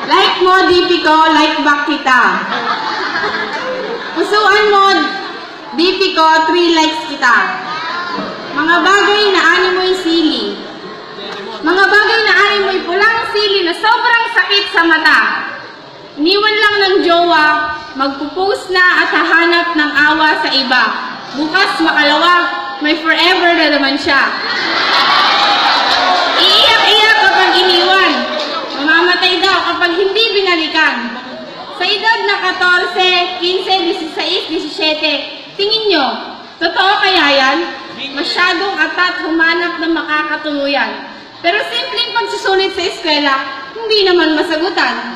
Like mo, DP ko, like back kita. Pusuan mo, DP ko, 3 likes kita. Mga bagay na ani mo'y sili. Mga bagay na ani mo'y pulang sili na sobrang sakit sa mata. Iniwan lang ng jowa, magpupost na at hahanap ng awa sa iba. Bukas makalawa, may forever na naman siya. Iiyak-iyak kapag iniwan. Mamamatay daw kapag hindi binalikan. Sa edad na 14, 15, 16, 17, tingin nyo, totoo kaya yan? Masyadong atat humanap ng makakatuluyan. Pero simpleng pagsusulit sa eskwela, hindi naman masagutan.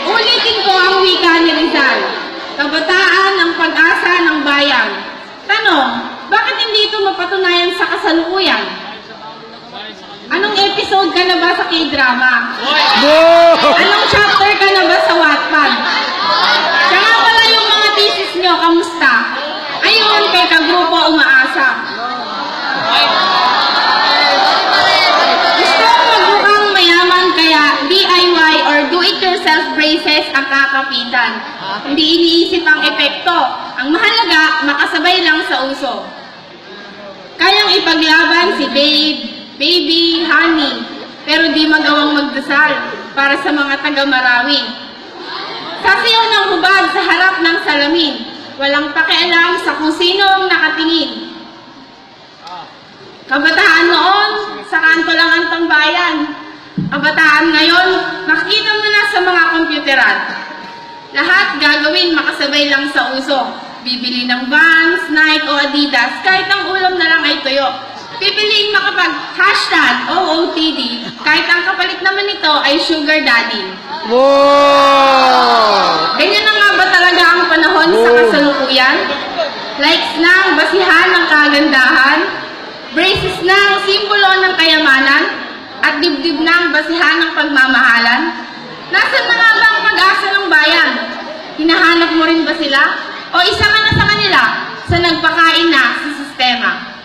Ulitin ko ang wika ni Rizal. Kabataan ang pag-asa ng bayan. Tanong, bakit hindi ito mapatunayan sa kasalukuyan? Anong episode ka na ba sa K-drama? Anong chapter ka na ba sa Wattpad? Tsaka pala yung mga thesis nyo, kamusta? Ayun, kay kagrupo umaasa. Gusto ko magmukhang mayaman kaya DIY or do-it-yourself braces ang kakapitan. Hindi iniisip ang epekto. Ang mahalaga, makasabay lang sa uso. Kayang ipaglaban si Babe, Baby, Honey, pero di magawang magdasal para sa mga taga-Marawi. Sasayaw ng hubad sa harap ng salamin, walang pakialam sa kung sino ang nakatingin. Kabataan noon, sa kanto lang ang tambayan. Kabataan ngayon, nakita mo na sa mga kompyuteran. Lahat gagawin makasabay lang sa uso. Bibili ng Vans, Nike o Adidas, kahit ang ulam na lang ay tuyo. Pipiliin makapag #OOTD, kahit ang kapalit naman nito ay sugar daddy. Wow! Ganyan na nga ba talaga ang panahon sa kasalukuyan? Likes na ang basihan ng kagandahan, braces na ang simbolo ng kayamanan, at dibdib na ang basihan ng pagmamahalan? Nasaan na nga ba ang pag-asa ng bayan? Hinahanap mo rin ba sila? O isa ka na sa kanila sa nagpakain na sa sistema?